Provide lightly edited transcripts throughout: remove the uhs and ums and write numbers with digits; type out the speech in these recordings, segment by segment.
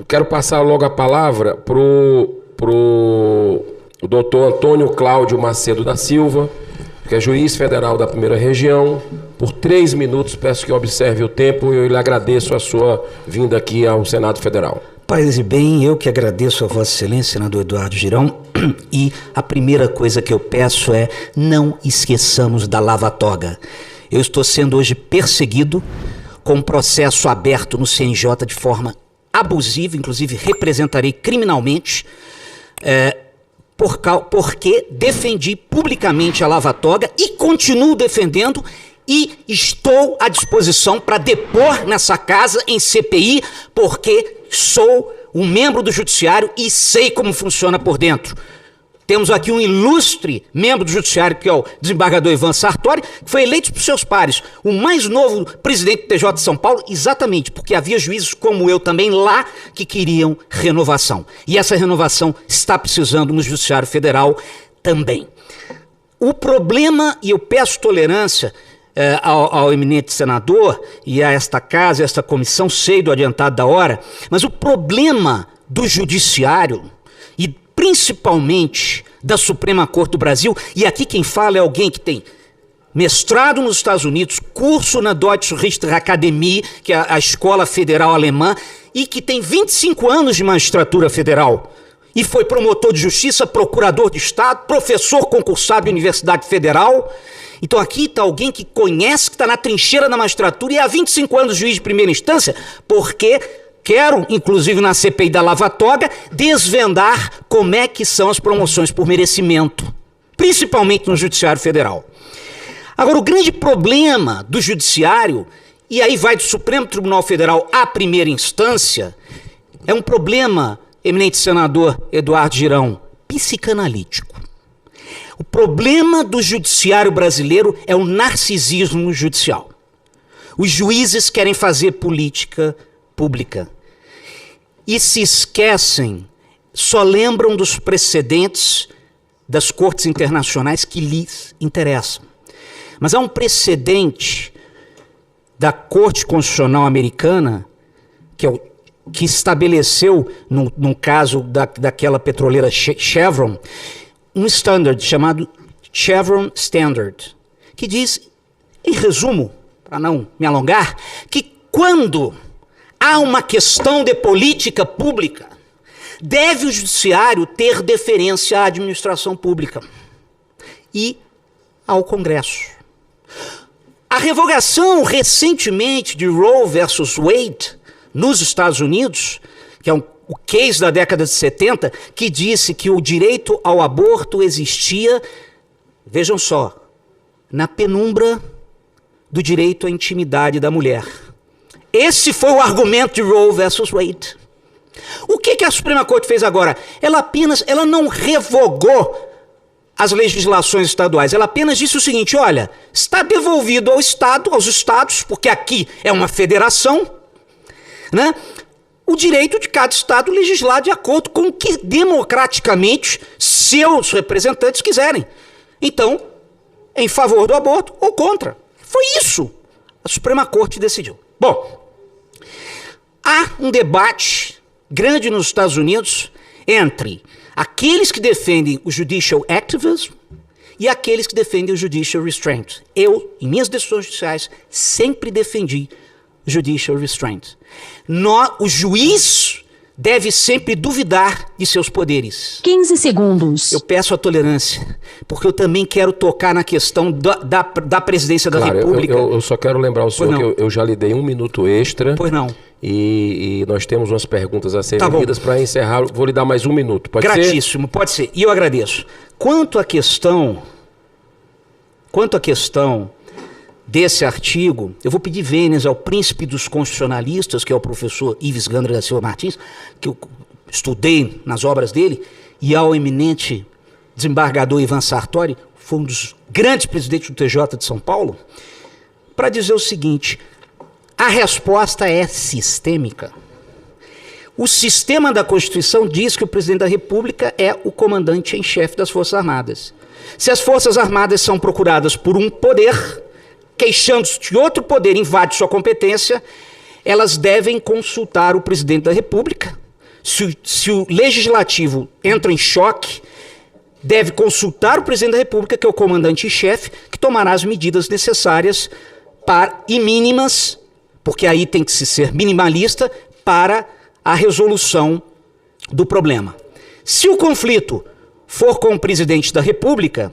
Eu quero passar logo a palavra pro doutor Antônio Cláudio Macedo da Silva, que é juiz federal da primeira região. Por 3 minutos, peço que observe o tempo e eu lhe agradeço a sua vinda aqui ao Senado Federal. Paz e bem, eu que agradeço a Vossa Excelência, senador Eduardo Girão, e a primeira coisa que eu peço é não esqueçamos da lava-toga. Eu estou sendo hoje perseguido com um processo aberto no CNJ de forma abusiva, inclusive representarei criminalmente, porque defendi publicamente a lava-toga e continuo defendendo e estou à disposição para depor nessa casa em CPI, porque sou um membro do Judiciário e sei como funciona por dentro. Temos aqui um ilustre membro do Judiciário, que é o desembargador Ivan Sartori, que foi eleito por seus pares, o mais novo presidente do TJ de São Paulo, exatamente porque havia juízes como eu também lá que queriam renovação. E essa renovação está precisando no Judiciário Federal também. O problema, e eu peço tolerância ao eminente senador e a esta casa, a esta comissão, sei do adiantado da hora, mas o problema do Judiciário e principalmente da Suprema Corte do Brasil, e aqui quem fala é alguém que tem mestrado nos Estados Unidos, curso na Deutsche Richterakademie, que é a escola federal alemã, e que tem 25 anos de magistratura federal, e foi promotor de justiça, procurador de Estado, professor concursado da Universidade Federal. Então aqui está alguém que conhece, que está na trincheira da magistratura e há 25 anos juiz de primeira instância, porque quero, inclusive na CPI da lava-toga, desvendar como é que são as promoções por merecimento, principalmente no Judiciário Federal. Agora, o grande problema do Judiciário, e aí vai do Supremo Tribunal Federal à primeira instância, é um problema, eminente senador Eduardo Girão, psicanalítico. O problema do Judiciário brasileiro é o narcisismo judicial. Os juízes querem fazer política pública e se esquecem, só lembram dos precedentes das cortes internacionais que lhes interessam. Mas há um precedente da Corte Constitucional Americana que estabeleceu, no caso daquela petroleira Chevron, um standard chamado Chevron Standard, que diz, em resumo, para não me alongar, que quando há uma questão de política pública, deve o Judiciário ter deferência à administração pública e ao Congresso. A revogação recentemente de Roe versus Wade nos Estados Unidos, que é o case da década de 70, que disse que o direito ao aborto existia, vejam só, na penumbra do direito à intimidade da mulher. Esse foi o argumento de Roe versus Wade. O que a Suprema Corte fez agora? Ela não revogou as legislações estaduais, ela apenas disse o seguinte, olha, está devolvido ao Estado, aos estados, porque aqui é uma federação, né? O direito de cada estado legislar de acordo com o que democraticamente seus representantes quiserem. Então, em favor do aborto ou contra. Foi isso. A Suprema Corte decidiu. Bom, há um debate grande nos Estados Unidos entre aqueles que defendem o judicial activism e aqueles que defendem o judicial restraint. Eu, em minhas decisões judiciais, sempre defendi judicial restraint. O juiz deve sempre duvidar de seus poderes. 15 segundos. Eu peço a tolerância, porque eu também quero tocar na questão da presidência da República. Eu só quero lembrar ao senhor que eu já lhe dei 1 minuto extra. Pois não. E nós temos umas perguntas a serem lidas para encerrar. Vou lhe dar mais 1 minuto. Pode ser? Gratíssimo, pode ser. E eu agradeço. Quanto à questão desse artigo, eu vou pedir vênias ao príncipe dos constitucionalistas, que é o professor Ives Gandra da Silva Martins, que eu estudei nas obras dele, e ao eminente desembargador Ivan Sartori, foi um dos grandes presidentes do TJ de São Paulo, para dizer o seguinte, a resposta é sistêmica. O sistema da Constituição diz que o presidente da República é o comandante em chefe das Forças Armadas. Se as Forças Armadas são procuradas por um poder, queixando-se de outro poder invade sua competência, elas devem consultar o presidente da República Se o legislativo entra em choque, deve consultar o presidente da República, que é o comandante em chefe, que tomará as medidas necessárias e mínimas, porque aí tem que se ser minimalista, para a resolução do problema. Se o conflito for com o presidente da República,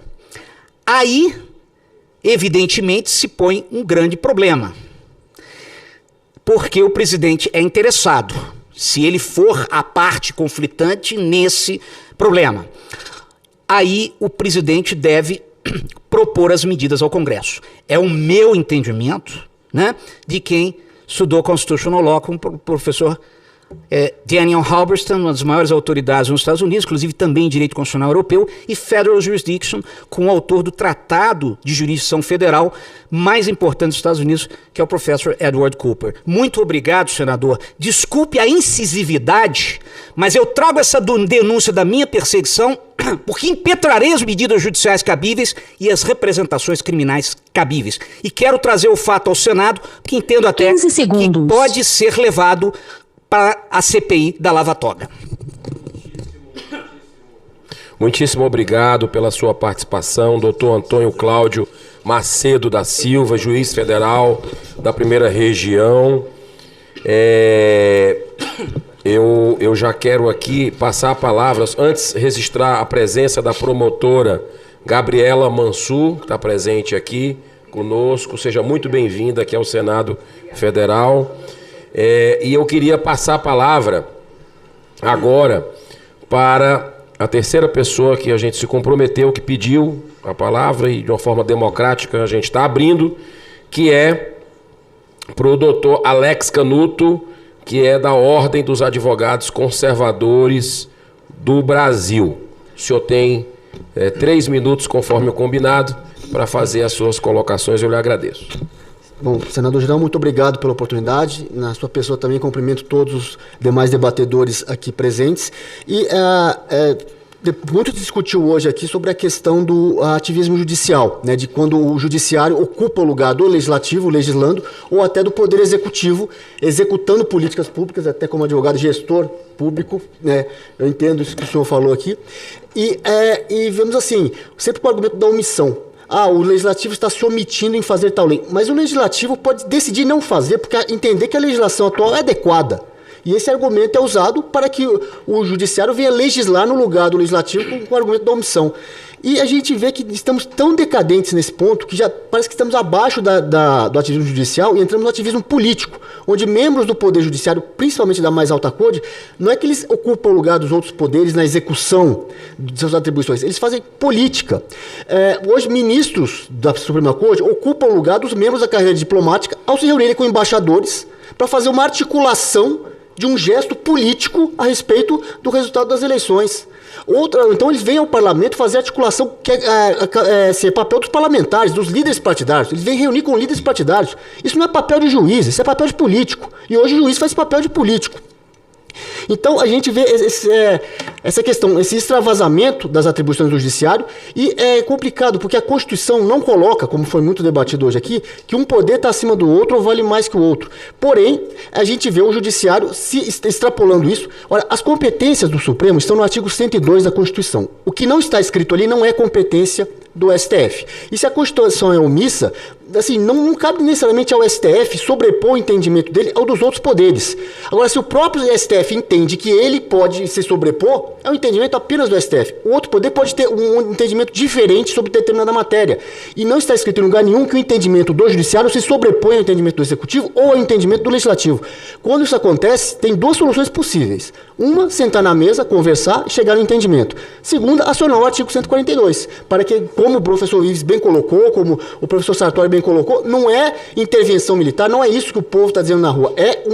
aí, evidentemente, se põe um grande problema. Porque o presidente é interessado, se ele for a parte conflitante nesse problema. Aí o presidente deve propor as medidas ao Congresso. É o meu entendimento, né, de quem estudou Constitutional Law com o professor Daniel Halberstam, uma das maiores autoridades nos Estados Unidos, inclusive também em direito constitucional europeu, e Federal Jurisdiction, com o autor do Tratado de Jurisdição Federal mais importante dos Estados Unidos, que é o professor Edward Cooper. Muito obrigado, senador. Desculpe a incisividade, mas eu trago essa denúncia da minha perseguição porque impetrarei as medidas judiciais cabíveis e as representações criminais cabíveis. E quero trazer o fato ao Senado, porque entendo até que pode ser levado para a CPI da Lava Toga. Muitíssimo obrigado pela sua participação, doutor Antônio Cláudio Macedo da Silva, juiz federal da primeira região. Eu já quero aqui passar a palavra, antes registrar a presença da promotora Gabriela Mansur, que está presente aqui conosco. Seja muito bem-vinda aqui ao Senado Federal. E eu queria passar a palavra agora para a terceira pessoa que a gente se comprometeu, que pediu a palavra e de uma forma democrática a gente está abrindo, que é para o doutor Alex Canuto, que é da Ordem dos Advogados Conservadores do Brasil. O senhor tem 3 minutos, conforme o combinado, para fazer as suas colocações. Eu lhe agradeço. Bom, senador geral, muito obrigado pela oportunidade. Na sua pessoa também cumprimento todos os demais debatedores aqui presentes. E muito se discutiu hoje aqui sobre a questão do ativismo judicial, né, de quando o judiciário ocupa o lugar do legislativo, legislando, ou até do poder executivo, executando políticas públicas, até como advogado gestor público, né, eu entendo isso que o senhor falou aqui. E vemos assim, sempre com o argumento da omissão. O legislativo está se omitindo em fazer tal lei. Mas o legislativo pode decidir não fazer, porque entender que a legislação atual é adequada. E esse argumento é usado para que o judiciário venha legislar no lugar do legislativo com o argumento da omissão. E a gente vê que estamos tão decadentes nesse ponto que já parece que estamos abaixo do ativismo judicial e entramos no ativismo político, onde membros do poder judiciário, principalmente da mais alta corte, não é que eles ocupam o lugar dos outros poderes na execução de suas atribuições, eles fazem política. Hoje, ministros da Suprema Corte ocupam o lugar dos membros da carreira diplomática ao se reunirem com embaixadores para fazer uma articulação de um gesto político a respeito do resultado das eleições. Então eles vêm ao parlamento fazer articulação, que é papel dos parlamentares, dos líderes partidários. Eles vêm reunir com líderes partidários. Isso não é papel de juiz, isso é papel de político. E hoje o juiz faz papel de político. Então a gente vê essa questão, esse extravasamento das atribuições do judiciário, e é complicado porque a Constituição não coloca, como foi muito debatido hoje aqui, que um poder está acima do outro ou vale mais que o outro. Porém, a gente vê o judiciário se extrapolando isso. Olha, as competências do Supremo estão no artigo 102 da Constituição. O que não está escrito ali não é competência do STF. E se a Constituição é omissa, assim, não cabe necessariamente ao STF sobrepor o entendimento dele ao dos outros poderes. Agora, se o próprio STF entende que ele pode se sobrepor, é um entendimento apenas do STF. O outro poder pode ter um entendimento diferente sobre determinada matéria. E não está escrito em lugar nenhum que o entendimento do judiciário se sobrepõe ao entendimento do executivo ou ao entendimento do legislativo. Quando isso acontece, tem 2 soluções possíveis. Uma, sentar na mesa, conversar e chegar no entendimento. Segunda, acionar o artigo 142, para que, como o professor Ives bem colocou, como o professor Sartori bem colocou, não é intervenção militar, não é isso que o povo está dizendo na rua, é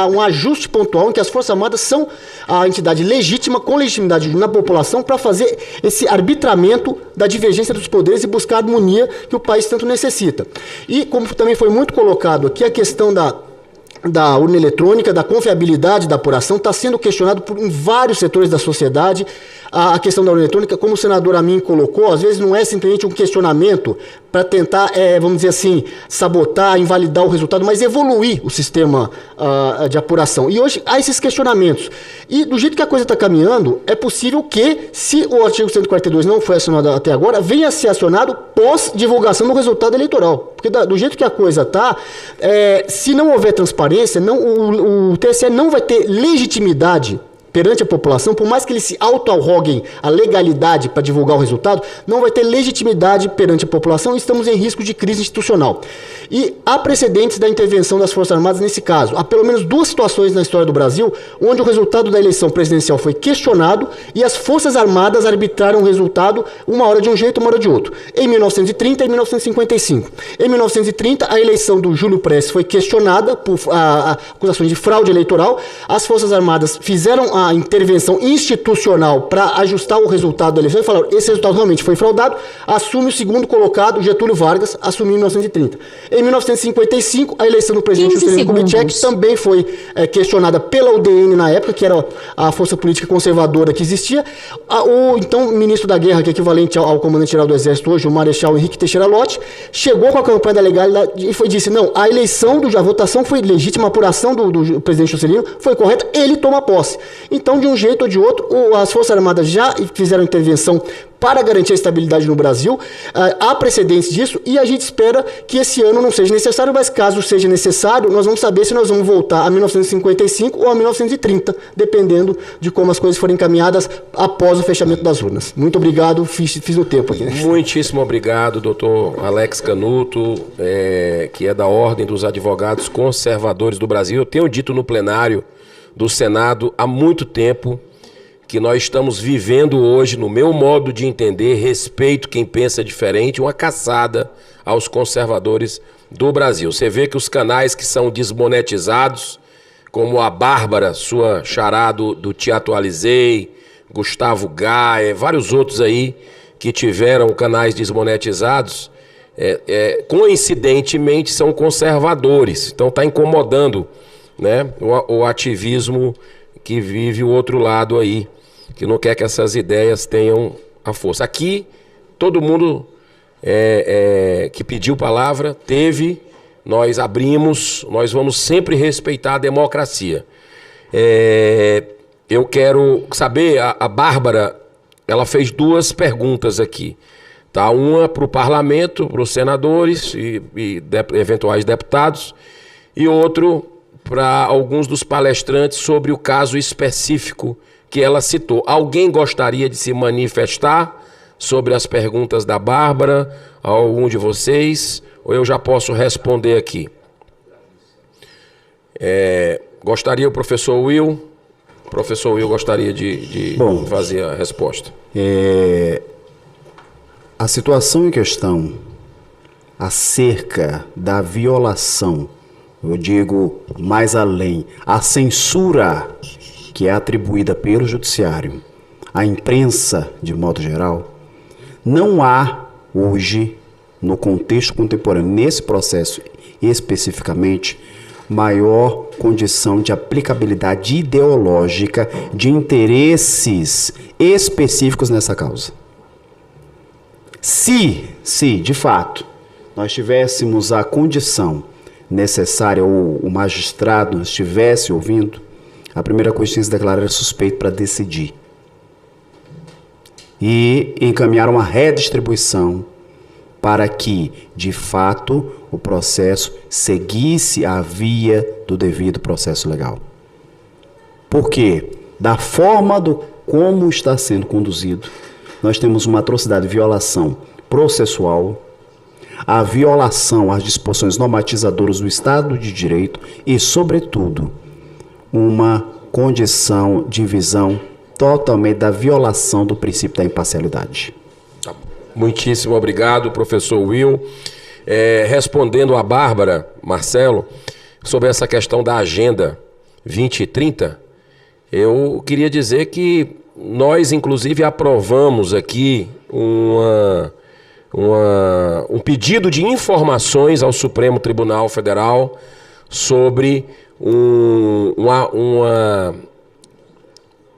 um ajuste pontual em que as Forças Armadas são a entidade legítima, com legitimidade na população, para fazer esse arbitramento da divergência dos poderes e buscar a harmonia que o país tanto necessita. E, como também foi muito colocado aqui, a questão da urna eletrônica, da confiabilidade da apuração, está sendo questionado em vários setores da sociedade. a questão da urna eletrônica, como o senador Amin colocou, às vezes não é simplesmente um questionamento para tentar, vamos dizer assim, sabotar, invalidar o resultado, mas evoluir o sistema de apuração. E hoje há esses questionamentos. E do jeito que a coisa está caminhando, é possível que, se o artigo 142 não foi acionado até agora, venha a ser acionado pós-divulgação do resultado eleitoral. Porque do jeito que a coisa está, se não houver transparência, o TSE não vai ter legitimidade perante a população, por mais que eles se auto-arroguem a legalidade para divulgar o resultado, não vai ter legitimidade perante a população e estamos em risco de crise institucional. E há precedentes da intervenção das Forças Armadas nesse caso. Há pelo menos 2 situações na história do Brasil onde o resultado da eleição presidencial foi questionado e as Forças Armadas arbitraram o resultado uma hora de um jeito, uma hora de outro. Em 1930 e 1955. Em 1930, a eleição do Júlio Prestes foi questionada por acusações de fraude eleitoral. As Forças Armadas fizeram a intervenção institucional para ajustar o resultado da eleição e falaram, esse resultado realmente foi fraudado, assume o segundo colocado, Getúlio Vargas, assumiu em 1930. Em 1955, a eleição do presidente Juscelino Kubitschek também foi questionada pela UDN na época, que era a força política conservadora que existia. O então ministro da Guerra, que é equivalente ao comandante-geral do Exército hoje, o Marechal Henrique Teixeira Lott, chegou com a campanha da legalidade e disse, não, a votação foi legítima, a apuração do presidente Juscelino foi correta, ele toma posse. Então, de um jeito ou de outro, as Forças Armadas já fizeram intervenção para garantir a estabilidade no Brasil. Há precedentes disso e a gente espera que esse ano não seja necessário, mas caso seja necessário, nós vamos saber se nós vamos voltar a 1955 ou a 1930, dependendo de como as coisas forem encaminhadas após o fechamento das urnas. Muito obrigado, fiz o tempo aqui. Né? Muitíssimo obrigado, doutor Alex Canuto, que é da Ordem dos Advogados Conservadores do Brasil. Eu tenho dito no plenário do Senado há muito tempo que nós estamos vivendo hoje, no meu modo de entender, respeito quem pensa diferente, uma caçada aos conservadores do Brasil. Você vê que os canais que são desmonetizados, como a Bárbara, sua xará do Te Atualizei, Gustavo Gaia, vários outros aí que tiveram canais desmonetizados, coincidentemente são conservadores. Então está incomodando, né, o ativismo que vive o outro lado aí, que não quer que essas ideias tenham a força. Aqui, todo mundo que pediu palavra, teve, nós abrimos, nós vamos sempre respeitar a democracia. Eu quero saber, a Bárbara, ela fez 2 perguntas aqui, tá? Uma para o parlamento, para os senadores e eventuais deputados, e outro para alguns dos palestrantes sobre o caso específico que ela citou. Alguém gostaria de se manifestar sobre as perguntas da Bárbara? Algum de vocês? Ou eu já posso responder aqui? Gostaria o professor Will? O professor Will gostaria de fazer a resposta. A situação em questão acerca da violação, eu digo mais além, a censura que é atribuída pelo judiciário à imprensa de modo geral, não há hoje, no contexto contemporâneo, nesse processo especificamente, maior condição de aplicabilidade ideológica de interesses específicos nessa causa. Se de fato, nós tivéssemos a condição necessária, ou o magistrado estivesse ouvindo, a primeira coisa que tinha que se declarar era suspeito para decidir. E encaminhar uma redistribuição para que, de fato, o processo seguisse a via do devido processo legal. Porque, da forma como está sendo conduzido, nós temos uma atrocidade de violação processual, a violação às disposições normatizadoras do Estado de Direito e, sobretudo, uma condição de visão totalmente da violação do princípio da imparcialidade. Muitíssimo obrigado, professor Will. Respondendo a Bárbara, Marcelo, sobre essa questão da Agenda 2030, eu queria dizer que nós, inclusive, aprovamos aqui um pedido de informações ao Supremo Tribunal Federal sobre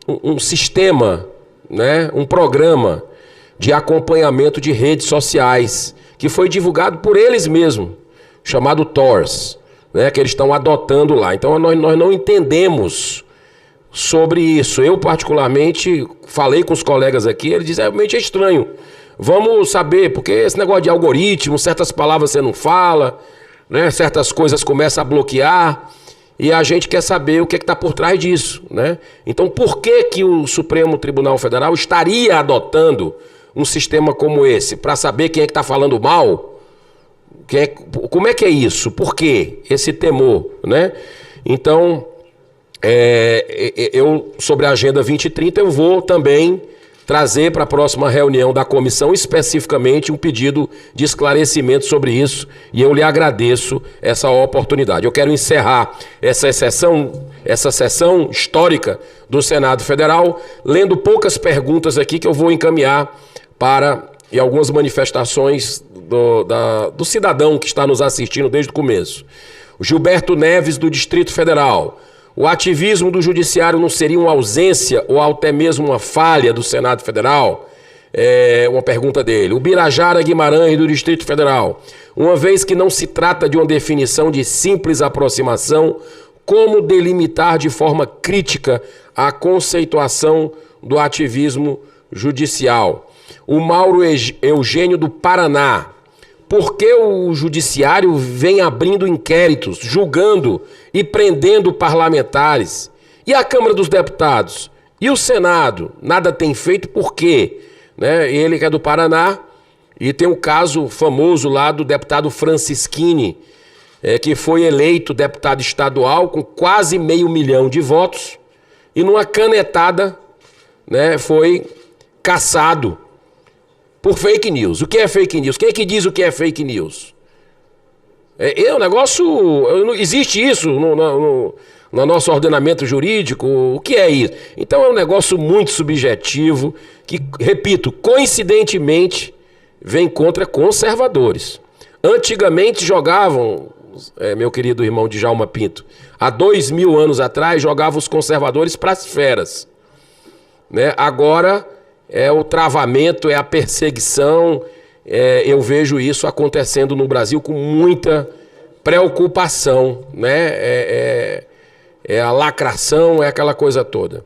um sistema né, um programa de acompanhamento de redes sociais, que foi divulgado por eles mesmos, chamado TORS, né, que eles estão adotando lá. Então nós não entendemos sobre isso. Eu, particularmente, falei com os colegas aqui, eles dizem, realmente é estranho. Vamos saber, porque esse negócio de algoritmo, certas palavras você não fala, né, certas coisas começam a bloquear, e a gente quer saber o que está por trás disso, né? Então, por que o Supremo Tribunal Federal estaria adotando um sistema como esse? Para saber quem é que está falando mal? Como é que é isso? Por quê esse temor, né? Então, eu, sobre a Agenda 2030, eu vou também trazer para a próxima reunião da comissão especificamente um pedido de esclarecimento sobre isso, e eu lhe agradeço essa oportunidade. Eu quero encerrar essa sessão histórica do Senado Federal lendo poucas perguntas aqui que eu vou encaminhar para e algumas manifestações do cidadão que está nos assistindo desde o começo. O Gilberto Neves, do Distrito Federal. O ativismo do judiciário não seria uma ausência ou até mesmo uma falha do Senado Federal? Uma pergunta dele. O Birajara Guimarães, do Distrito Federal. Uma vez que não se trata de uma definição de simples aproximação, como delimitar de forma crítica a conceituação do ativismo judicial? O Mauro Eugênio, do Paraná. Por que o judiciário vem abrindo inquéritos, julgando e prendendo parlamentares? E a Câmara dos Deputados? E o Senado? Nada tem feito, por quê? Né? Ele que é do Paraná, e tem um caso famoso lá do deputado Francisquini, que foi eleito deputado estadual com quase 500 mil de votos, e numa canetada, né, foi cassado por fake news. O que é fake news? Quem é que diz o que é fake news? Um negócio... Existe isso no nosso ordenamento jurídico? O que é isso? Então é um negócio muito subjetivo que, repito, coincidentemente vem contra conservadores. Antigamente jogavam, meu querido irmão Djalma Pinto, há 2000 anos atrás jogavam os conservadores para as feras, né? Agora é o travamento, é a perseguição. Eu vejo isso acontecendo no Brasil com muita preocupação, né? É a lacração, é aquela coisa toda.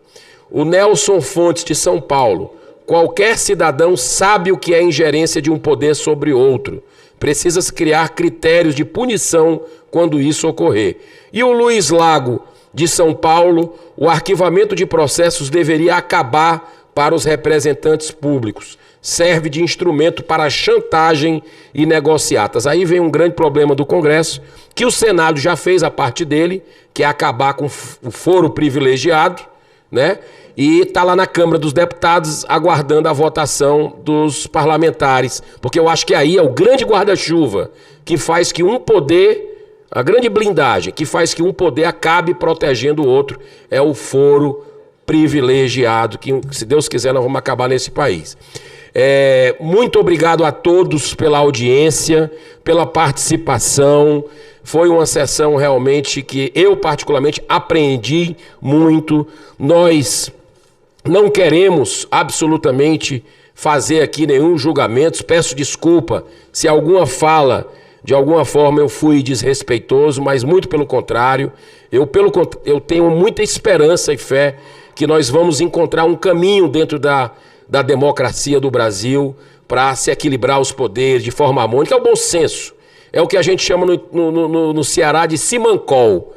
O Nelson Fontes, de São Paulo. Qualquer cidadão sabe o que é ingerência de um poder sobre outro. Precisa-se criar critérios de punição quando isso ocorrer. E o Luiz Lago, de São Paulo. O arquivamento de processos deveria acabar para os representantes públicos. Serve de instrumento para chantagem e negociatas. Aí vem um grande problema do Congresso, que o Senado já fez a parte dele, que é acabar com o foro privilegiado, né? E está lá na Câmara dos Deputados aguardando a votação dos parlamentares, porque eu acho que aí é o grande guarda-chuva que faz que um poder, a grande blindagem, que faz que um poder acabe protegendo o outro, é o foro privilegiado, que, se Deus quiser, nós vamos acabar nesse país. Muito obrigado a todos pela audiência, pela participação. Foi uma sessão realmente que eu particularmente aprendi muito. Nós não queremos absolutamente fazer aqui nenhum julgamento. Peço desculpa se alguma fala, de alguma forma, eu fui desrespeitoso, mas muito pelo contrário. Eu tenho muita esperança e fé que nós vamos encontrar um caminho dentro da democracia do Brasil para se equilibrar os poderes de forma harmônica. É o bom senso. É o que a gente chama no Ceará de simancol.